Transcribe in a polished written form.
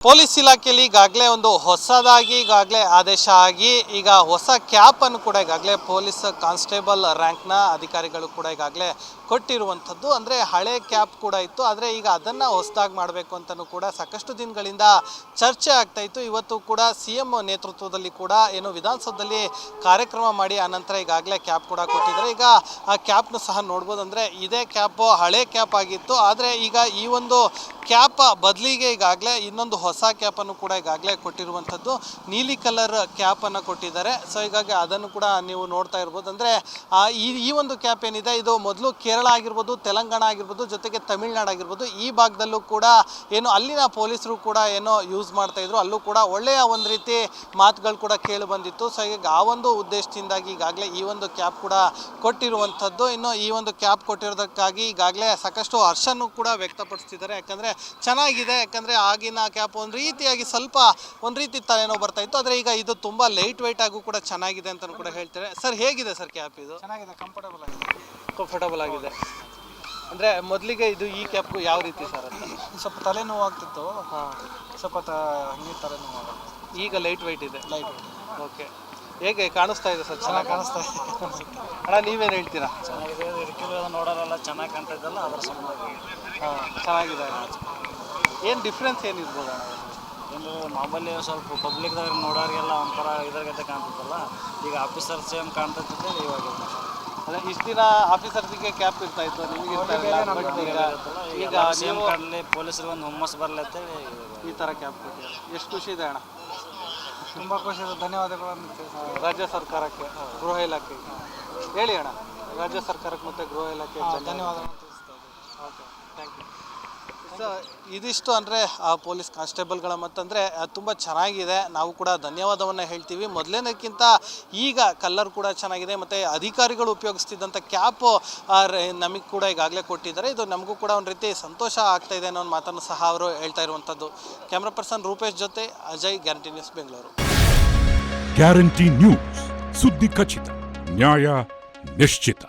Police ಇಲಾಖೆಯಲ್ಲಿ ಈಗಾಗಲೇ ಒಂದು ಹೊಸದಾಗಿ ಆದೇಶ ಆಗಿ ಈಗ ಹೊಸ ಕ್ಯಾಪ್ ಅನ್ನು ಕೂಡ ಈಗಾಗಲೇ ಪೊಲೀಸ್ ಕಾನ್ಸ್ಟೇಬಲ್ ರ್ಯಾಂಕ್ನ ಅಧಿಕಾರಿಗಳು ಕೂಡ ಈಗಾಗಲೇ ಕೊಟ್ಟಿರುವಂಥದ್ದು. ಅಂದರೆ ಹಳೆ ಕ್ಯಾಪ್ ಕೂಡ ಇತ್ತು, ಆದರೆ ಈಗ ಅದನ್ನು ಹೊಸದಾಗಿ ಮಾಡಬೇಕು ಅಂತಲೂ ಕೂಡ ಸಾಕಷ್ಟು ದಿನಗಳಿಂದ ಚರ್ಚೆ ಆಗ್ತಾ ಇತ್ತು. ಇವತ್ತು ಕೂಡ CM ನೇತೃತ್ವದಲ್ಲಿ ಕೂಡ ಏನು ವಿಧಾನಸೌಧದಲ್ಲಿ ಕಾರ್ಯಕ್ರಮ ಮಾಡಿ ಆನಂತರ ಈಗಾಗಲೇ ಕ್ಯಾಪ್ ಕೂಡ ಕೊಟ್ಟಿದ್ದಾರೆ. ಈಗ ಆ ಕ್ಯಾಪ್ನು ಸಹ ನೋಡ್ಬೋದು. ಅಂದರೆ ಇದೇ ಕ್ಯಾಪು ಹಳೆ ಕ್ಯಾಪ್ ಆಗಿತ್ತು, ಆದರೆ ಈಗ ಈ ಒಂದು ಕ್ಯಾಪ್ ಬದಲಿಗೆ ಈಗಾಗಲೇ ಇನ್ನೊಂದು ಹೊಸ ಕ್ಯಾಪನ್ನು ಕೂಡ ಈಗಾಗಲೇ ಕೊಟ್ಟಿರುವಂಥದ್ದು. ನೀಲಿ ಕಲರ್ ಕ್ಯಾಪನ್ನು ಕೊಟ್ಟಿದ್ದಾರೆ. ಸೊ ಹೀಗಾಗಿ ಅದನ್ನು ಕೂಡ ನೀವು ನೋಡ್ತಾ ಇರ್ಬೋದು. ಅಂದರೆ ಈ ಒಂದು ಕ್ಯಾಪ್ ಏನಿದೆ ಇದು ಮೊದಲು ಕೇರಳ ಆಗಿರ್ಬೋದು, ತೆಲಂಗಾಣ ಆಗಿರ್ಬೋದು, ಜೊತೆಗೆ ತಮಿಳ್ನಾಡು ಆಗಿರ್ಬೋದು, ಈ ಭಾಗದಲ್ಲೂ ಕೂಡ ಏನು ಅಲ್ಲಿನ ಪೊಲೀಸರು ಕೂಡ ಏನೋ ಯೂಸ್ ಮಾಡ್ತಾಯಿದ್ರು, ಅಲ್ಲೂ ಕೂಡ ಒಳ್ಳೆಯ ಒಂದು ರೀತಿ ಮಾತುಗಳು ಕೂಡ ಕೇಳಿ ಬಂದಿತ್ತು. ಸೊ ಹೀಗಾಗಿ ಆ ಒಂದು ಉದ್ದೇಶದಿಂದಾಗಿ ಈಗಾಗಲೇ ಈ ಒಂದು ಕ್ಯಾಪ್ ಕೂಡ ಕೊಟ್ಟಿರುವಂಥದ್ದು. ಇನ್ನು ಈ ಒಂದು ಕ್ಯಾಪ್ ಕೊಟ್ಟಿರೋದಕ್ಕಾಗಿ ಈಗಾಗಲೇ ಸಾಕಷ್ಟು ಹರ್ಷನ್ನು ಕೂಡ ವ್ಯಕ್ತಪಡಿಸ್ತಿದ್ದಾರೆ. ಯಾಕಂದರೆ ಚೆನ್ನಾಗಿದೆ, ಯಾಕಂದರೆ ಆಗಿನ ಕ್ಯಾಪ್ ಒಂದು ರೀತಿಯಾಗಿ ಸ್ವಲ್ಪ ಒಂದು ರೀತಿ ತಲೆನೋವು ಬರ್ತಾ ಇತ್ತು, ಆದರೆ ಈಗ ಇದು ತುಂಬ ಲೈಟ್ ವೆಯ್ಟ್ ಆಗು ಕೂಡ ಚೆನ್ನಾಗಿದೆ ಅಂತ ಕೂಡ ಹೇಳ್ತಾರೆ. ಸರ್ ಹೇಗಿದೆ ಸರ್ ಕ್ಯಾಪ್? ಇದು ಚೆನ್ನಾಗಿದೆ, ಕಂಫರ್ಟಬಲ್ ಆಗಿದೆ. ಅಂದರೆ ಮೊದಲಿಗೆ ಇದು ಈ ಕ್ಯಾಪ್ ಯಾವ ರೀತಿ ಸರ್ ಅಂತ? ಸ್ವಲ್ಪ ತಲೆನೋವು ಆಗ್ತಿತ್ತು, ಸ್ವಲ್ಪ ಹಿಂಗೆ ತಲೆನೋವು ಆಗುತ್ತೆ. ಈಗ ಲೈಟ್ ವೆಯ್ಟ್ ಇದೆ. ಓಕೆ, ಹೇಗೆ ಕಾಣಿಸ್ತಾ ಇದೆ ಸರ್? ಚೆನ್ನಾಗಿ ಕಾಣಿಸ್ತಾ ಇದೆ ಅಣ್ಣ, ನೀವೇನು ಹೇಳ್ತೀರಾ? ಚೆನ್ನಾಗಿದೆ, ಇಡಕಿಲ್ಲ ನೋಡೋರೆಲ್ಲ ಚೆನ್ನಾಗಿ ಕಾಣ್ತಿದ್ದಲ್ಲ, ಅದರ ಸಂಬಂಧ ಚೆನ್ನಾಗಿದೆ. ಏನು ಡಿಫ್ರೆನ್ಸ್ ಏನಿರ್ಬೋದು ಅಣ್ಣ? ಏನು ಮಾಮೂಲಿ ಸ್ವಲ್ಪ ಪಬ್ಲಿಕ್ದಾಗ ನೋಡೋರಿಗೆಲ್ಲ ಒಂಥರ ಇದ್ರಾಗತ್ತೆ ಕಾಣ್ತಿತ್ತಲ್ಲ, ಈಗ ಆಫೀಸರ್ ಸೇಮ್ ಕಾಣ್ತಿದ್ದೆ ಇವಾಗ. ಅದೇ ಇಷ್ಟು ದಿನ ಆಫೀಸರ್ಸಿಗೆ ಕ್ಯಾಪ್ ಇರ್ತಾ ಇತ್ತು, ನಿಮಗೆ ಈಗ ಸೇಮ್ ಕಾಣಲಿ ಪೊಲೀಸರಿಗೆ ಒಂದು ಹುಮ್ಮಸ್ ಬರಲತ್ತೆ ಈ ಥರ ಕ್ಯಾಪ್ ಕೊಟ್ಟಿದ್ದಾರೆ. ಎಷ್ಟು ಖುಷಿ ಇದೆ ಅಣ್ಣ? ತುಂಬ ಖುಷಿ ಇದೆ, ಧನ್ಯವಾದಗಳು ರಾಜ್ಯ ಸರ್ಕಾರಕ್ಕೆ, ಗೃಹ ಇಲಾಖೆಗೆ ಹೇಳಿ ಅಣ್ಣ. ರಾಜ್ಯ ಸರ್ಕಾರಕ್ಕೆ ಮತ್ತು ಗೃಹ ಇಲಾಖೆ ಧನ್ಯವಾದಗಳು. Okay, thank you. ಸೊ ಇದಿಷ್ಟು ಅಂದರೆ ಪೊಲೀಸ್ ಕಾನ್ಸ್ಟೇಬಲ್ಗಳ ಮತ್ತಂದರೆ ತುಂಬ ಚೆನ್ನಾಗಿದೆ. ನಾವು ಕೂಡ ಧನ್ಯವಾದವನ್ನು ಹೇಳ್ತೀವಿ. ಮೊದಲೇನಕ್ಕಿಂತ ಈಗ ಕಲರ್ ಕೂಡ ಚೆನ್ನಾಗಿದೆ, ಮತ್ತು ಅಧಿಕಾರಿಗಳು ಉಪಯೋಗಿಸ್ತಿದ್ದಂಥ ಕ್ಯಾಪು ನಮಗೆ ಕೂಡ ಈಗಾಗಲೇ ಕೊಟ್ಟಿದ್ದಾರೆ. ಇದು ನಮಗೂ ಕೂಡ ಒಂದು ರೀತಿ ಸಂತೋಷ ಆಗ್ತಾಯಿದೆ ಅನ್ನೋ ಒಂದು ಮಾತನ್ನು ಸಹ ಅವರು ಹೇಳ್ತಾ ಇರುವಂಥದ್ದು. ಕ್ಯಾಮ್ರಾ ಪರ್ಸನ್ ರೂಪೇಶ್ ಜೊತೆ Ajay, guarantee news, Bengaluru. Guarantee news, ಸುದ್ದಿ ಖಚಿತ, ನ್ಯಾಯ ನಿಶ್ಚಿತ.